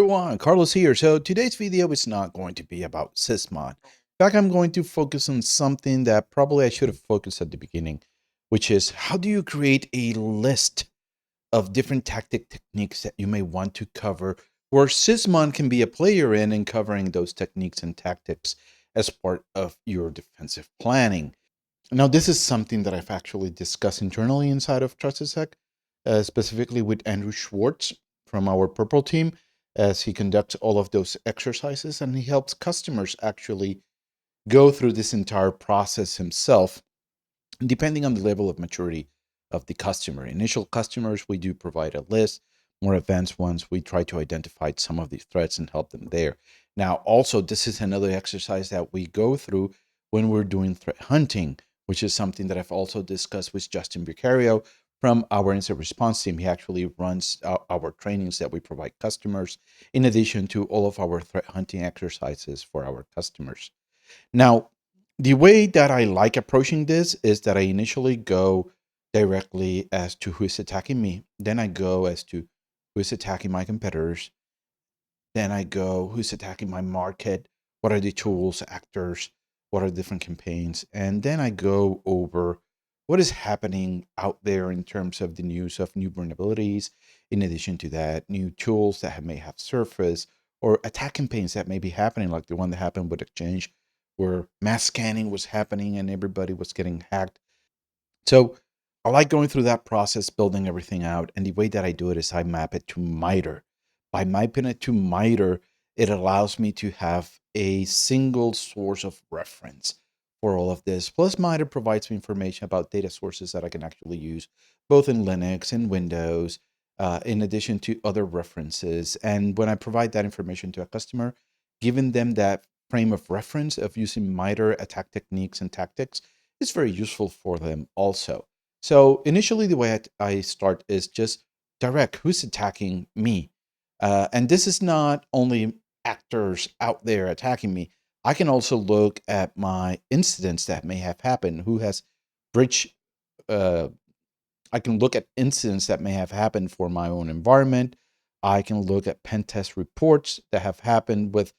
everyone, Carlos here. So today's video is not going to be about Sysmon. In fact, I'm going to focus on something that probably I should have focused at the beginning, which is how do you create a list of different tactic techniques that you may want to cover, where Sysmon can be a player in covering those techniques and tactics as part of your defensive planning. Now, this is something that I've actually discussed internally inside of TrustedSec, specifically with Andrew Schwartz from our Purple team, as he conducts all of those exercises and he helps customers actually go through this entire process himself, depending on the level of maturity of the customer. Initial customers, we do provide a list. More advanced ones, we try to identify some of the threats and help them there. Now, also, this is another exercise that we go through when we're doing threat hunting, which is something that I've also discussed with Justin Vicario from our incident response team. He actually runs our trainings that we provide customers, in addition to all of our threat hunting exercises for our customers. Now, the way that I like approaching this is that I initially go directly as to who is attacking me. Then I go as to who is attacking my competitors. Then I go who's attacking my market. What are the tools, actors? What are the different campaigns? And then I go over what is happening out there in terms of the news of new vulnerabilities. In addition to that, new tools that may have surfaced or attack campaigns that may be happening, like the one that happened with Exchange, where mass scanning was happening and everybody was getting hacked. So I like going through that process, building everything out. And the way that I do it is I map it to MITRE. By mapping it to MITRE, it allows me to have a single source of reference for all of this. Plus, MITRE provides me information about data sources that I can actually use, both in Linux and Windows, in addition to other references. And when I provide that information to a customer, giving them that frame of reference of using MITRE attack techniques and tactics, is very useful for them also. So initially, the way I start is just direct who's attacking me. And this is not only actors out there attacking me. I can also look at my incidents that may have happened, who has breached. I can look at incidents that may have happened for my own environment. I can look at pen test reports that have happened with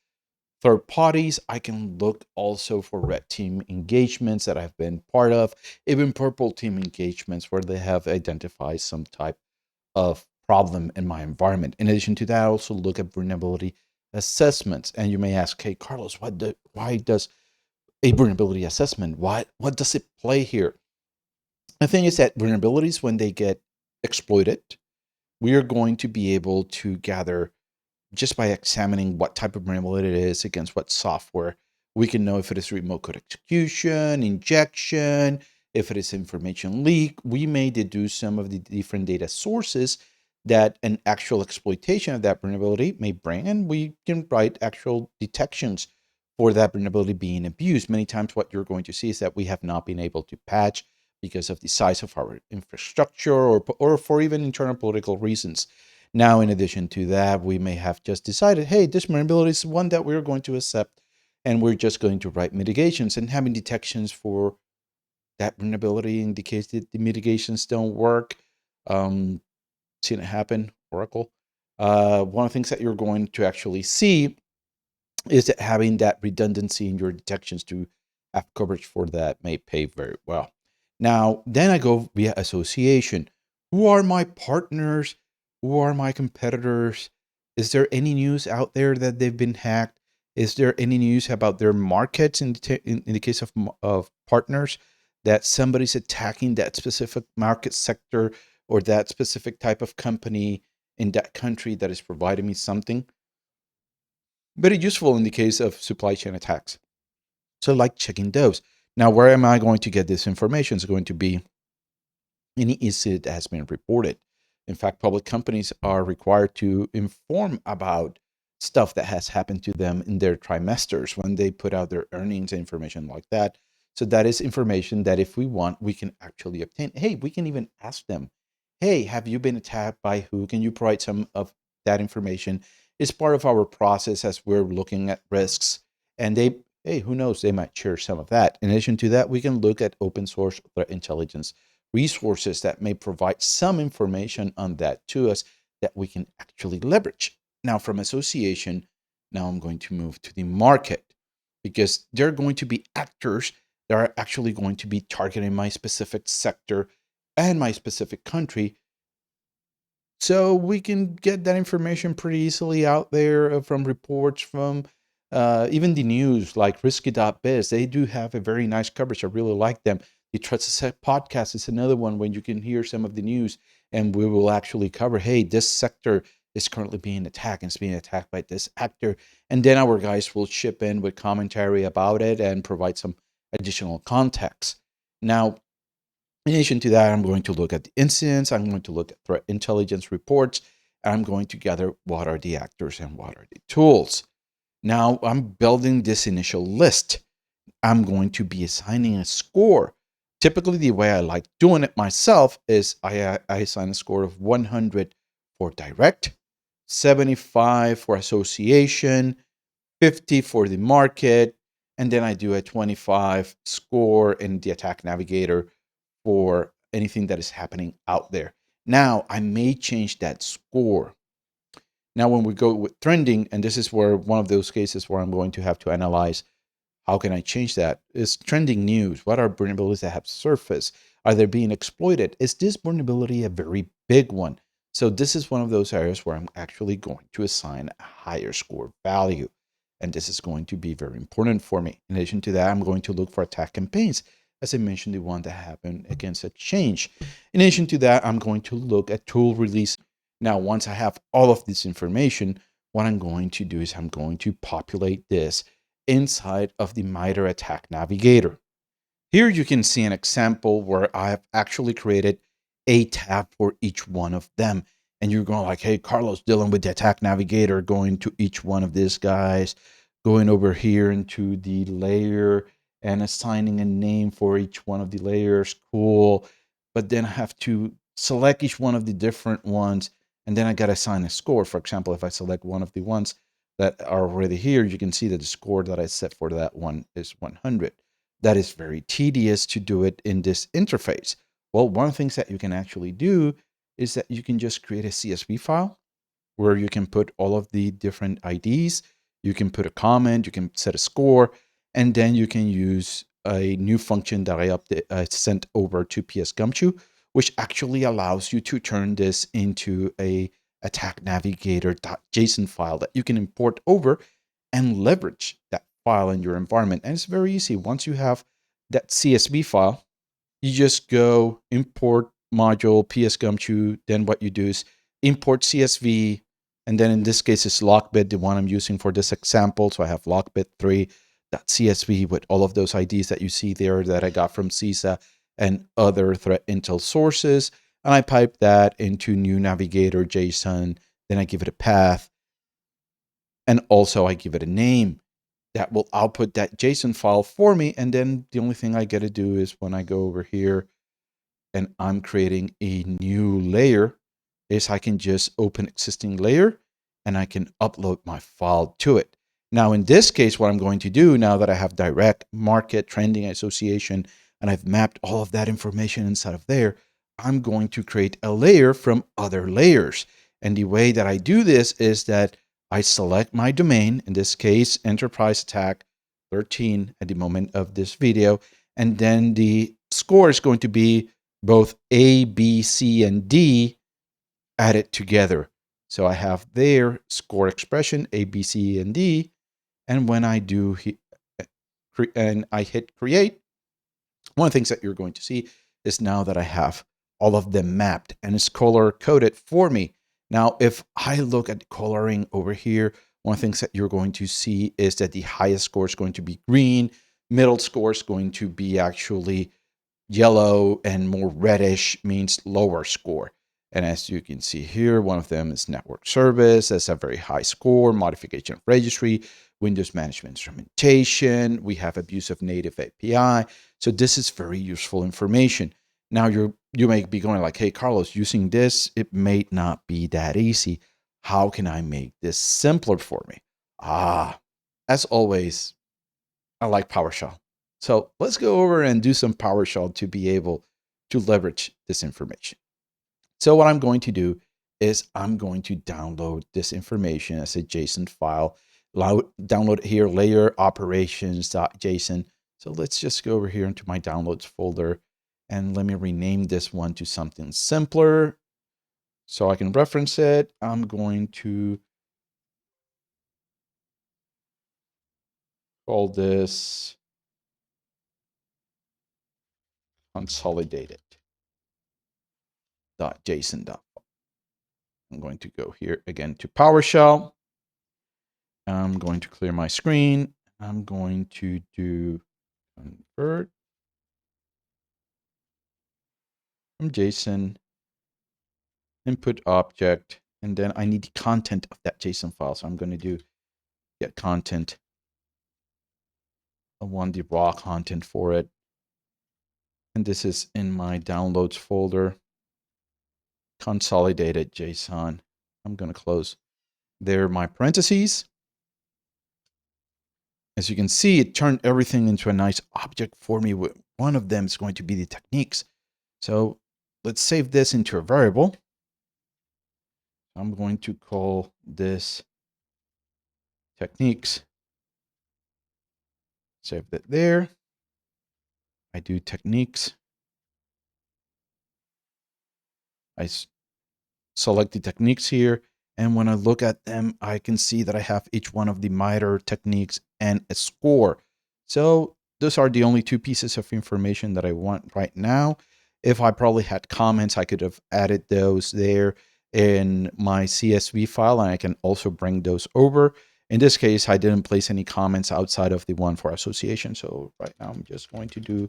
third parties. I can look also for red team engagements that I've been part of, even purple team engagements where they have identified some type of problem in my environment. In addition to that, I also look at vulnerability assessments. And you may ask, hey, Carlos, why does a vulnerability assessment, what does it play here? The thing is that vulnerabilities, when they get exploited, we are going to be able to gather, just by examining what type of vulnerability it is against what software, we can know if it is remote code execution, injection, if it is information leak. We may deduce some of the different data sources that an actual exploitation of that vulnerability may bring, and we can write actual detections for that vulnerability being abused. Many times what you're going to see is that we have not been able to patch because of the size of our infrastructure or for even internal political reasons. Now, in addition to that, we may have just decided, hey, this vulnerability is one that we're going to accept, and we're just going to write mitigations and having detections for that vulnerability in the case that the mitigations don't work. Seen it happen, Oracle. One of the things that you're going to actually see is that having that redundancy in your detections to have coverage for that may pay very well. Now, then I go via association. Who are my partners? Who are my competitors? Is there any news out there that they've been hacked? Is there any news about their markets in the case of partners, that somebody's attacking that specific market sector or that specific type of company in that country that is providing me something? Very useful in the case of supply chain attacks. So like checking those. Now, where am I going to get this information? It's going to be any incident that has been reported. In fact, public companies are required to inform about stuff that has happened to them in their trimesters when they put out their earnings and information like that. So that is information that if we want, we can actually obtain. Hey, we can even ask them, hey, have you been attacked by who? Can you provide some of that information? It's part of our process as we're looking at risks. And hey, who knows, they might share some of that. In addition to that, we can look at open source threat intelligence resources that may provide some information on that to us that we can actually leverage. Now from association, now I'm going to move to the market, because there are going to be actors that are actually going to be targeting my specific sector and my specific country. So we can get that information pretty easily out there from reports from even the news, like risky.biz. They do have a very nice coverage. I really like them. The Trusted Set podcast is another one when you can hear some of the news, and we will actually cover, hey, this sector is currently being attacked and it's being attacked by this actor. And then our guys will chip in with commentary about it and provide some additional context. Now, in addition to that, I'm going to look at the incidents, I'm going to look at threat intelligence reports, and I'm going to gather what are the actors and what are the tools. Now I'm building this initial list. I'm going to be assigning a score. Typically, the way I like doing it myself is I assign a score of 100 for direct, 75 for association, 50 for the market, and then I do a 25 score in the attack navigator for anything that is happening out there. Now, I may change that score. Now, when we go with trending, and this is where one of those cases where I'm going to have to analyze how can I change that? Is trending news? What are vulnerabilities that have surfaced? Are they being exploited? Is this vulnerability a very big one? So this is one of those areas where I'm actually going to assign a higher score value. And this is going to be very important for me. In addition to that, I'm going to look for attack campaigns. As I mentioned, the one that happened against Exchange. In addition to that, I'm going to look at tool release. Now, once I have all of this information, what I'm going to do is I'm going to populate this inside of the MITRE ATT&CK Navigator. Here you can see an example where I have actually created a tab for each one of them. And you're going like, hey, Carlos, dealing with the attack navigator, going to each one of these guys, going over here into the layer and assigning a name for each one of the layers. Cool. But then I have to select each one of the different ones. And then I got to assign a score. For example, if I select one of the ones that are already here, you can see that the score that I set for that one is 100. That is very tedious to do it in this interface. Well, one of the things that you can actually do is that you can just create a CSV file where you can put all of the different IDs. You can put a comment, you can set a score, and then you can use a new function that I sent over to PSGumshoe, which actually allows you to turn this into a attack navigator.json file that you can import over and leverage that file in your environment. And it's very easy. Once you have that CSV file, you just go import module PSGumshoe. Then what you do is import CSV. And then in this case, it's lockbit, the one I'm using for this example. So I have lockbit3.csv with all of those IDs that you see there that I got from CISA and other threat intel sources. And I pipe that into new navigator JSON. Then I give it a path. And also I give it a name that will output that JSON file for me. And then the only thing I get to do is when I go over here and I'm creating a new layer, is I can just open existing layer and I can upload my file to it. Now, in this case, what I'm going to do now that I have direct, market, trending, association, and I've mapped all of that information inside of there, I'm going to create a layer from other layers. And the way that I do this is that I select my domain, in this case, Enterprise Attack 13 at the moment of this video, and then the score is going to be both A, B, C, and D added together. So I have their score expression, A, B, C, and D. And when I do, and I hit create, one of the things that you're going to see is now that I have all of them mapped and it's color coded for me. Now, if I look at the coloring over here, one of the things that you're going to see is that the highest score is going to be green, middle score is going to be actually yellow, and more reddish means lower score. And as you can see here, one of them is network service. That's a very high score, modification of registry, Windows management instrumentation. We have abuse of native API. So this is very useful information. Now you may be going like, hey, Carlos, using this, it may not be that easy. How can I make this simpler for me? As always, I like PowerShell. So let's go over and do some PowerShell to be able to leverage this information. So what I'm going to do is I'm going to download this information as a JSON file. Download here, layer operations.json. So let's just go over here into my downloads folder and let me rename this one to something simpler so I can reference it. I'm going to call this consolidated.json. I'm going to go here again to PowerShell. I'm going to clear my screen. I'm going to do convert from JSON, input object, and then I need the content of that JSON file. So I'm going to do get content. I want the raw content for it. And this is in my downloads folder, consolidated JSON. I'm going to close there my parentheses. As you can see, it turned everything into a nice object for me. One of them is going to be the techniques. So let's save this into a variable. I'm going to call this techniques. Save that there. I do techniques. I select the techniques here. And when I look at them, I can see that I have each one of the MITRE techniques and a score. So those are the only two pieces of information that I want right now. If I probably had comments, I could have added those there in my CSV file, and I can also bring those over. In this case, I didn't place any comments outside of the one for association. So right now I'm just going to do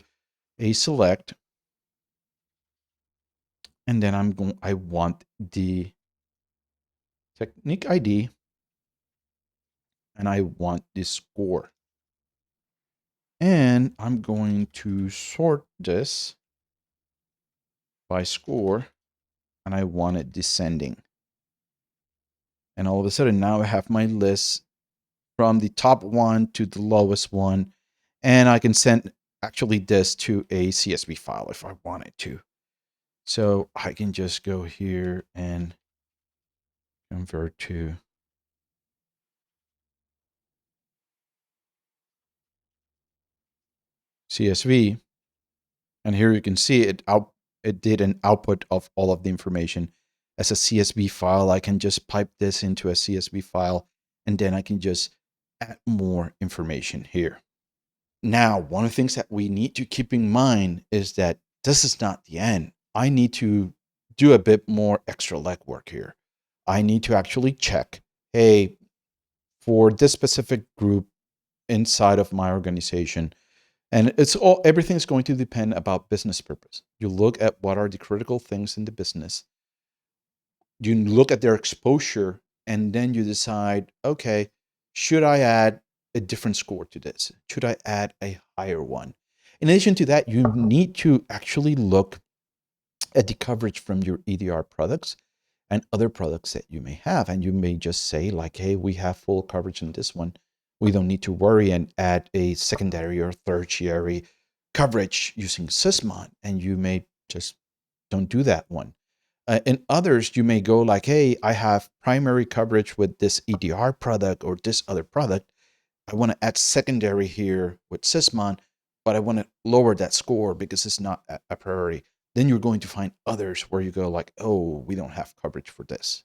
a select. And then I want the technique ID and I want the score. And I'm going to sort this by score, and I want it descending. And all of a sudden now I have my list from the top one to the lowest one. And I can send actually this to a CSV file if I wanted to. So I can just go here and convert to CSV. And here you can see it did an output of all of the information as a CSV file. I can just pipe this into a CSV file, and then I can just add more information here. Now, one of the things that we need to keep in mind is that this is not the end. I need to do a bit more extra legwork here. I need to actually check, hey, for this specific group inside of my organization, and everything's going to depend about business purpose. You look at what are the critical things in the business. You look at their exposure, and then you decide, okay, should I add a different score to this? Should I add a higher one? In addition to that, you need to actually look at the coverage from your EDR products and other products that you may have. And you may just say like, hey, we have full coverage in this one. We don't need to worry and add a secondary or tertiary coverage using Sysmon. And you may just don't do that one. In others, you may go like, hey, I have primary coverage with this EDR product or this other product. I want to add secondary here with Sysmon, but I want to lower that score because it's not a priority. Then you're going to find others where you go like, oh, we don't have coverage for this.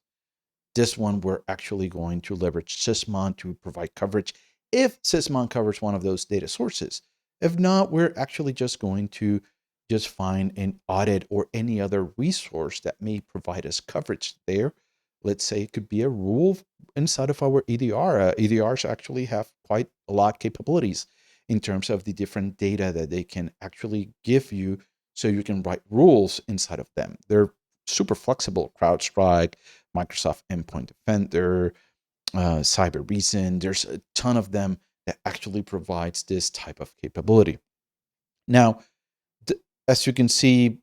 This one, we're actually going to leverage Sysmon to provide coverage if Sysmon covers one of those data sources. If not, we're actually just going to just find an audit or any other resource that may provide us coverage there. Let's say it could be a rule inside of our EDR. EDRs actually have quite a lot of capabilities in terms of the different data that they can actually give you so you can write rules inside of them. They're super flexible. CrowdStrike, Microsoft Endpoint Defender, Cyber Reason. There's a ton of them that actually provides this type of capability. Now, as you can see,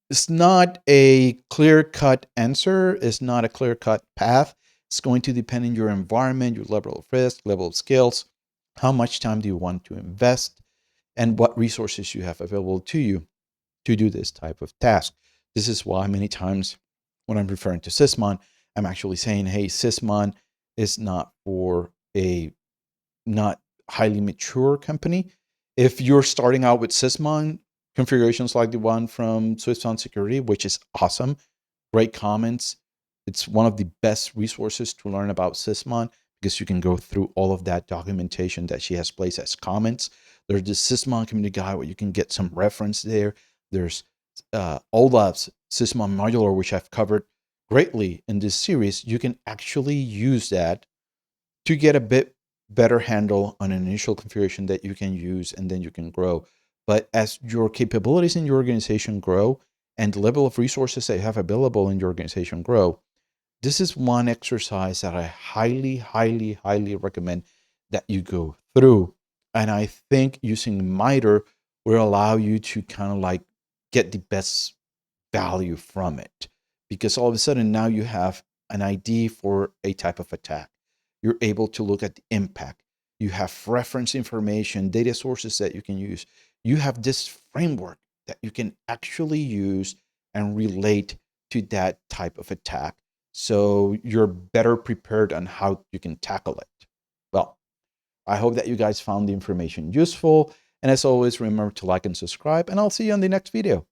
it's not a clear-cut answer. It's not a clear-cut path. It's going to depend on your environment, your level of risk, level of skills, how much time do you want to invest, and what resources you have available to you to do this type of task. This is why many times when I'm referring to Sysmon, I'm actually saying, hey, Sysmon is not for a not highly mature company. If you're starting out with Sysmon configurations like the one from Sysmon Security, which is awesome, great comments. It's one of the best resources to learn about Sysmon because you can go through all of that documentation that she has placed as comments. There's the Sysmon community guide where you can get some reference there. There's Olaf's Sysmon Modular, which I've covered greatly in this series. You can actually use that to get a bit better handle on an initial configuration that you can use, and then you can grow. But as your capabilities in your organization grow and the level of resources that you have available in your organization grow, this is one exercise that I highly, highly, highly recommend that you go through. And I think using MITRE will allow you to kind of like get the best value from it, because all of a sudden now you have an ID for a type of attack. You're able to look at the impact. You have reference information, data sources that you can use. You have this framework that you can actually use and relate to that type of attack. So you're better prepared on how you can tackle it. Well, I hope that you guys found the information useful. And as always, remember to like and subscribe, and I'll see you on the next video.